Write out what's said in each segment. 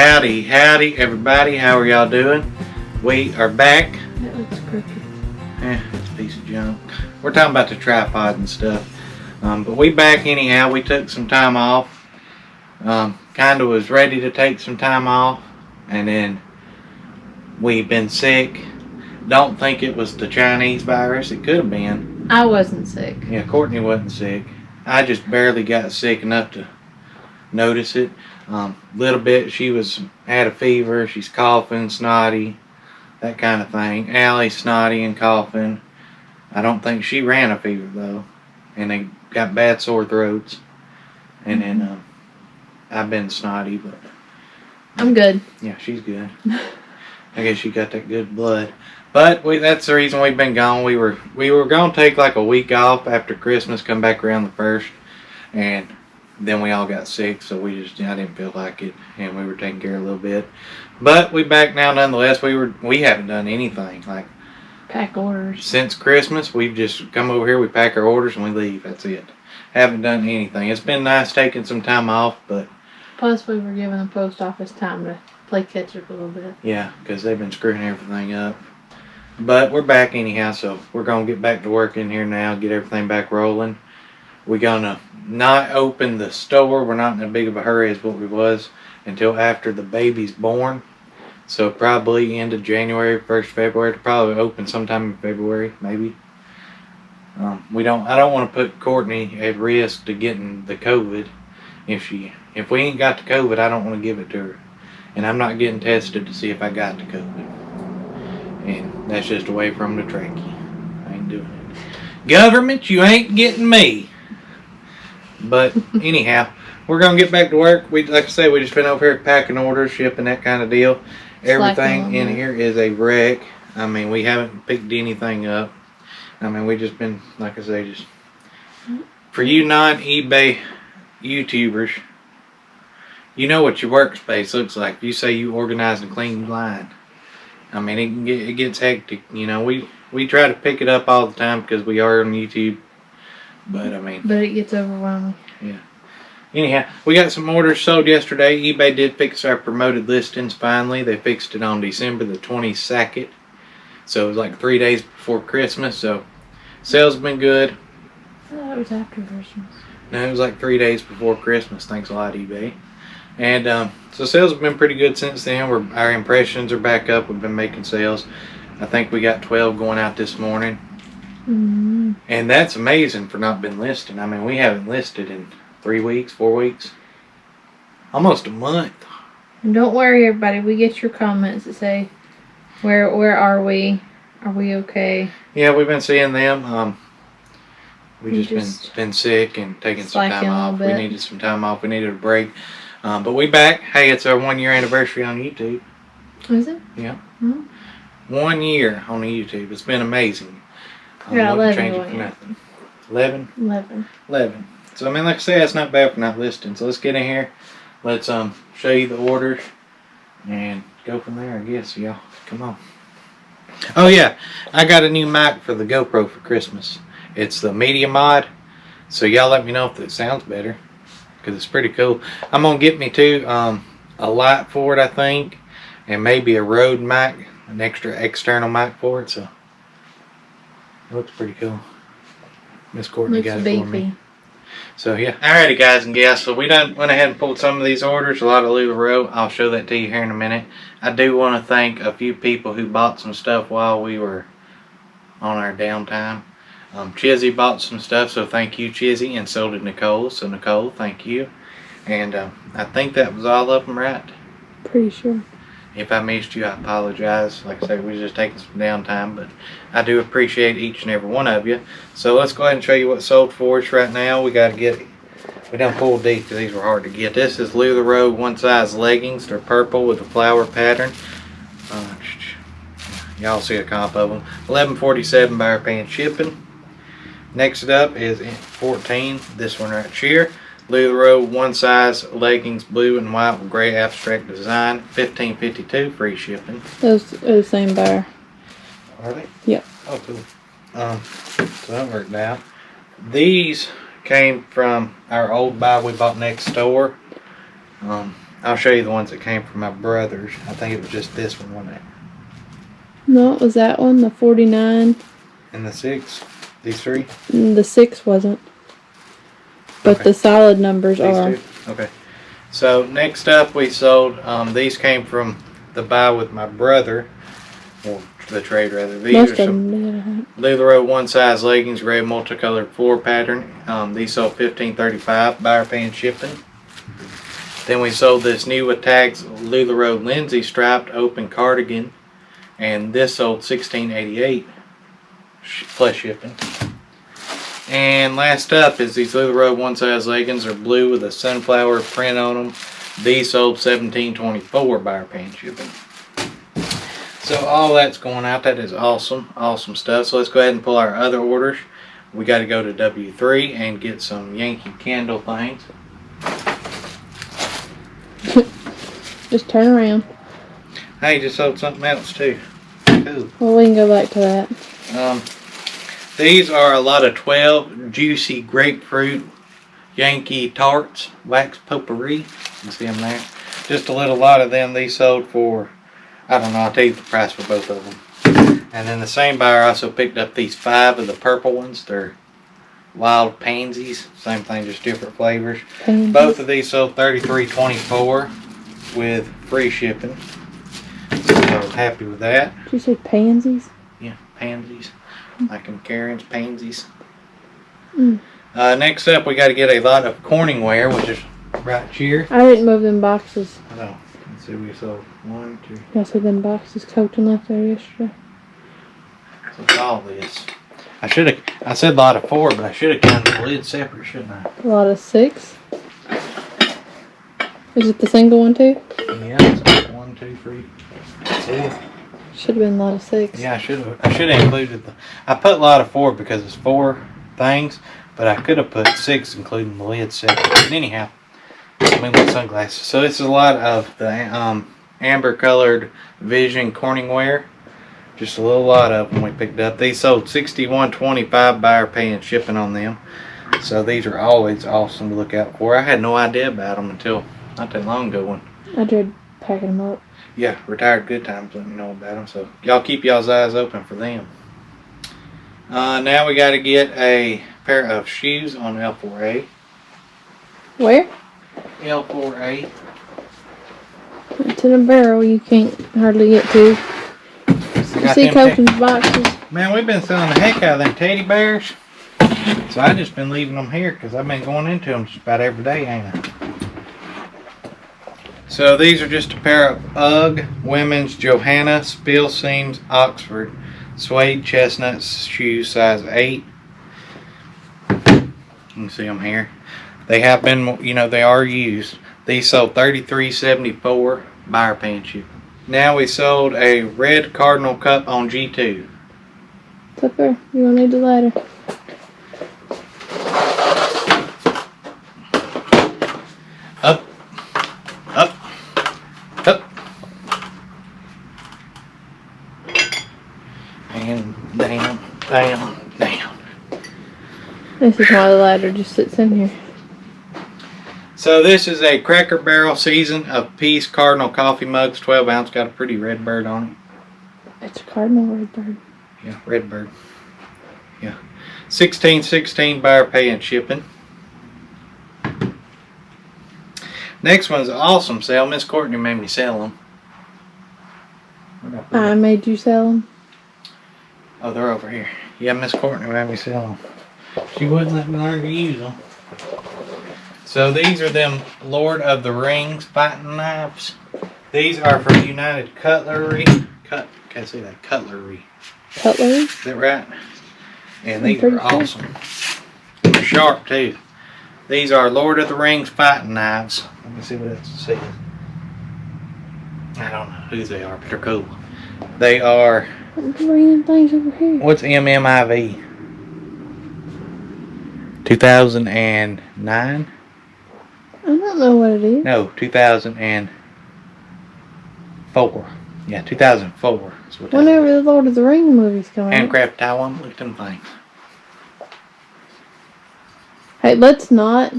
Howdy, howdy, everybody. How are y'all doing? We are back. That looks crooked. It's a piece of junk. We're talking about the tripod and stuff. But we back anyhow. We took some time off. Kind of was ready to take some time off. And then we've been sick. Don't think it was the Chinese virus. It could have been. I wasn't sick. Yeah, Courtney wasn't sick. I just barely got sick enough to notice it. Little bit. She had a fever. She's coughing, snotty, that kind of thing. Allie snotty and coughing. I don't think she ran a fever though. And they got bad sore throats. And then I've been snotty, but I'm good. yeah, she's good. I guess she got that good blood. But that's the reason we've been gone. We were gonna take like a week off after Christmas, come back around the 1st, and then we all got sick, so I didn't feel like it, and we were taking care of a little bit. But we back now nonetheless. We haven't done anything like Pack orders since Christmas. We've just come over here, we pack our orders, and we leave. That's it. Haven't done anything. It's been nice taking some time off, but plus we were giving the post office time to play catch up a little bit. yeah, because they've been screwing everything up. But we're back anyhow, so we're gonna get back to work in here now, get everything back rolling. We're gonna not open the store. We're not in as big of a hurry as what we was until after the baby's born. So probably end of January, 1st February. Probably open sometime in February, maybe. I don't want to put Courtney at risk to getting the COVID. If we ain't got the COVID, I don't want to give it to her. And I'm not getting tested to see if I got the COVID. And that's just away from the trachea. I ain't doing it. Government, you ain't getting me. But anyhow, we're gonna get back to work. Like I said, we just been over here packing orders, shipping, that kind of deal. Everything in here is a wreck. I mean, we haven't picked anything up. I mean, we just been, like I say, just for you non-eBay YouTubers, you know what your workspace looks like. If you say you organize and clean your line, I mean, it gets hectic. You know, we try to pick it up all the time because we are on YouTube. But I mean, but it gets overwhelming. Yeah. Anyhow, we got some orders sold yesterday. eBay did fix our promoted listings finally. They fixed it on December the 22nd. So it was like 3 days before Christmas. So sales have been good. I thought it was after Christmas. No, it was like 3 days before Christmas. Thanks a lot, eBay. And so sales have been pretty good since then. Our impressions are back up. We've been making sales. I think we got 12 going out this morning. And that's amazing for not been listing. I mean, we haven't listed in 3 weeks, 4 weeks, almost a month. And don't worry, everybody. We get your comments that say, "Where are we? Are we okay?" Yeah, we've been seeing them. We just been sick and taking some time off. We needed some time off. We needed a break. But we back. Hey, it's our 1 year anniversary on YouTube. Is it? Yeah. 1 year on YouTube. It's been amazing. Yeah, 11. Change it for nothing. 11? 11. 11. So, I mean, like I say, it's not bad for not listing. So, let's get in here. Let's show you the orders and go from there, I guess, y'all. Come on. Oh, yeah. I got a new mic for the GoPro for Christmas. It's the Media Mod. So, y'all let me know if it sounds better, because it's pretty cool. I'm going to get me, too, a light for it, I think, and maybe a Rode mic, an extra external mic for it. So, it looks pretty cool. Miss Courtney got it for me. So yeah. Alrighty guys and gals, so we done went ahead and pulled some of these orders, a lot of LuLaRoe. I'll show that to you here in a minute. I do want to thank a few people who bought some stuff while we were on our downtime. Chizzy bought some stuff, so thank you Chizzy, and so did Nicole. So Nicole, thank you. And I think that was all of them, right? Pretty sure. If I missed you, I apologize. Like I said, we were just taking some downtime, but I do appreciate each and every one of you. So let's go ahead and show you what's sold for us right now. We done pulled deep because these were hard to get. This is LuLaRoe one size leggings. They're purple with a flower pattern. Y'all see a comp of them. $11.47 by our paying shipping. Next up is 14. This one right here. LuLaRoe one size leggings, blue and white with gray abstract design. $15.52 free shipping. Those are the same buyer. Are they? Yep. Oh, cool. So that worked out. These came from our old buy we bought next door. I'll show you the ones that came from my brothers. I think it was just this one, wasn't it? No, it was that one, the 49. And the 6? These 3? The 6 wasn't. But Okay. the solid numbers These are. 2? Okay. So next up we sold, these came from the buy with my brother, or the trade rather. These Most are of some them did. LuLaRoe one size leggings, gray multicolored floor pattern. These sold $15.35, buyer paying shipping. Then we sold this new with tags LuLaRoe Lindsay striped open cardigan, and this sold $16.88 plus shipping. And last up is these LuLaRoe one size leggings. Are blue with a sunflower print on them. These sold $17.24, buyer paying shipping. So all that's going out. That is awesome, awesome stuff. So let's go ahead and pull our other orders. We got to go to W3 and get some Yankee Candle things. Just turn around. Hey, just sold something else too. Cool. Well, we can go back to that. These are a lot of 12 juicy grapefruit Yankee tarts, wax potpourri. You can see them there. Just a little lot of them. These sold for, I don't know, I'll tell you the price for both of them. And then the same buyer also picked up these 5 of the purple ones. They're wild pansies. Same thing, just different flavors. Pansies. Both of these sold $33.24 with free shipping. So I was happy with that. Did you say pansies? Yeah, pansies. Like in Karen's pansies. Mm. Next up, we got to get a lot of Corningware, which is right here. I didn't move them boxes. I know. Let's see, we sold 1, 2. I said them boxes Colton left there yesterday. So it's all this. I said a lot of 4, but I should have counted the lid separate, shouldn't I? A lot of 6. Is it the single one too? Yeah, it's 1, 2, 3, 4. Should have been a lot of 6. Yeah, I should have included I put a lot of 4 because it's 4 things, but I could have put 6 including the lid separate. But anyhow, I mean with sunglasses. So this is a lot of the amber colored Vision Corningware. Just a little lot of them we picked up. These sold $61.25, buyer paying shipping on them. So these are always awesome to look out for. I had no idea about them until not that long ago when I dread packing them up. yeah, Retired Good Times let me know about them. So y'all keep y'all's eyes open for them. Now we got to get a pair of shoes on L4A. Where? L4A. It's in a barrel you can't hardly get to. You see Colton's boxes. Man, we've been selling the heck out of them teddy bears. So I just been leaving them here because I've been going into them just about every day, ain't I? So these are just a pair of UGG women's Johanna Spill Seams Oxford suede chestnut shoes, size 8. You can see them here. They have been, they are used. These sold $33.74, buyer paying shipping. Now we sold a red Cardinal cup on G2. It's up there. You gonna need the ladder. Up, up, up, and down, down, down. This is why the ladder just sits in here. So this is a Cracker Barrel season of Peace Cardinal coffee mugs, 12 ounce. Got a pretty red bird on it. It's a cardinal red bird. Yeah, red bird. Yeah, $16.16 buyer pay and shipping. Next one's an awesome sale. Miss Courtney made me sell them. I made you sell them. Oh, they're over here. Yeah, Miss Courtney made me sell them. She wouldn't let me learn to use them. So these are them Lord of the Rings fighting knives. These are from United Cutlery. Can't say that. Cutlery. Cutlery? Is that right? And these are awesome. They're sharp too. These are Lord of the Rings fighting knives. Let me see what it says. I don't know who they are, but they're cool. They are. I'm bringing things over here. What's MMIV? 2009? I don't know what it is. No, 2004. Yeah, 2004 is what Whenever the Lord of the Rings movies come out. Handcraft Taiwan, look at them things. Hey, let's not.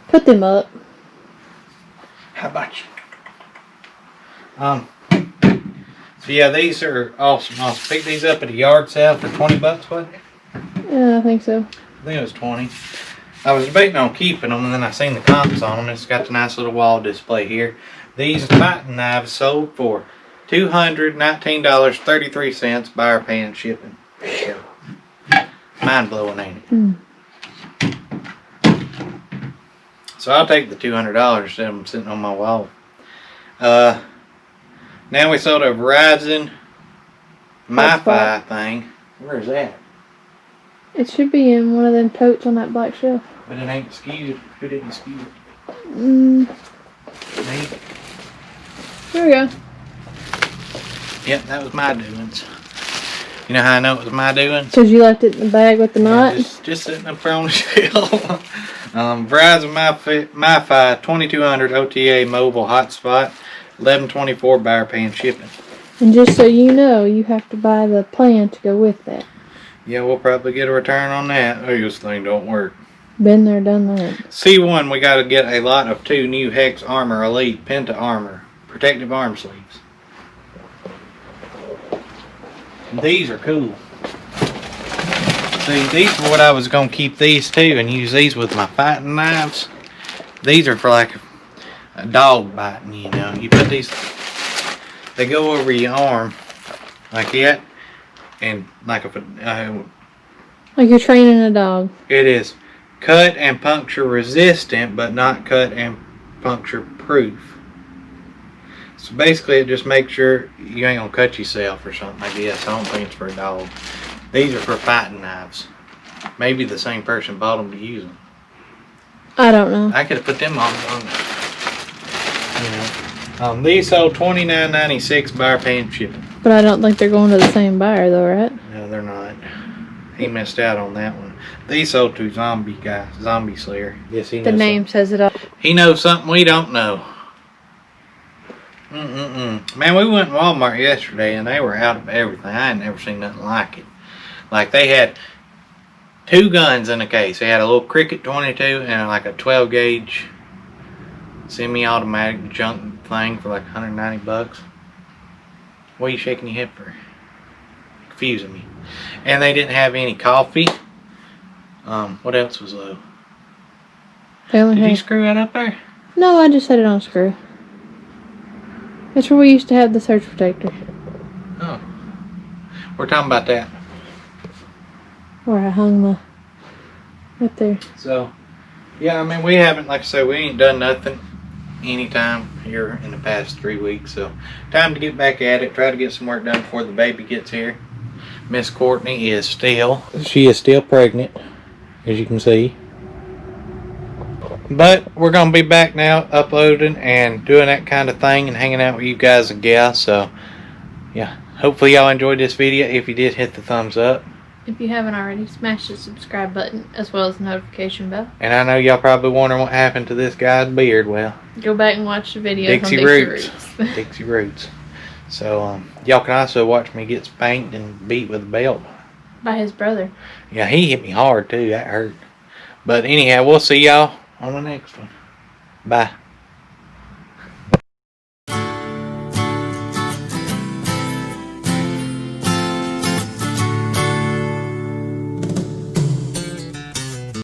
Put them up. How about you? So yeah, these are awesome. I'll pick these up at a yard sale for $20, wasn't it? Yeah, I think so. I think it was 20. I was debating on keeping them, and then I seen the comps on them. It's got the nice little wall display here. These fighting knives sold for $219.33, buyer paying shipping. Mind blowing, ain't it? Mm. So I'll take the $200 instead of them sitting on my wall. Now we sold a Verizon MiFi thing. Where is that? It should be in one of them totes on that black shelf. But it ain't skewed. Who didn't skew it? Mm. Me? There we go. Yep, that was my doings. You know how I know it was my doings? Because you left it in the bag with the knot? Just sitting up there on the shelf. Verizon MiFi 2200 OTA mobile hotspot, 1124 buyer paying shipping. And just so you know, you have to buy the plan to go with that. Yeah, we'll probably get a return on that. Oh, this thing don't work. Been there, done that. C1, we got to get a lot of 2 new Hex Armor Elite Penta Armor protective arm sleeves. These are cool. See, these are what I was going to keep these too and use these with my fighting knives. These are for like a dog biting, you know. You put these, they go over your arm like that, and like if Like you're training a dog. it is cut and puncture resistant, but not cut and puncture proof. So basically it just makes sure you ain't gonna cut yourself or something, I guess. I don't think it's for a dog. These are for fighting knives. Maybe the same person bought them to use them. I don't know. I could have put them on you know. These sold $29.96 buyer paying shipping. But I don't think they're going to the same buyer though, right? No, they're not. He missed out on that one. These sold to Zombie Slayer. Yes, he knows. The name says it all. He knows something we don't know. Man, we went to Walmart yesterday and they were out of everything. I had never seen nothing like it. Like they had 2 guns in the case. They had a little Cricket 22 and like a 12 gauge semi-automatic junk thing for like $190. What are you shaking your head for? Confusing me. And they didn't have any coffee. What else was low? Did you screw that up there? No, I just had it on a screw. That's where we used to have the surge protector. Oh. We're talking about that. Where I hung the... up there. So, yeah, I mean, we haven't, like I said, we ain't done nothing anytime here in the past 3 weeks. So, time to get back at it. Try to get some work done before the baby gets here. Miss Courtney is still pregnant, as you can see. But we're going to be back now uploading and doing that kind of thing and hanging out with you guys and gals. So, yeah, hopefully y'all enjoyed this video. If you did, hit the thumbs up. If you haven't already, smash the subscribe button as well as the notification bell. And I know y'all probably wondering what happened to this guy's beard. Well, go back and watch the video Dixie on Roots. Dixie Roots. So, y'all can also watch me get spanked and beat with a belt. By his brother. Yeah, he hit me hard too. That hurt. But anyhow, we'll see y'all on the next one. Bye.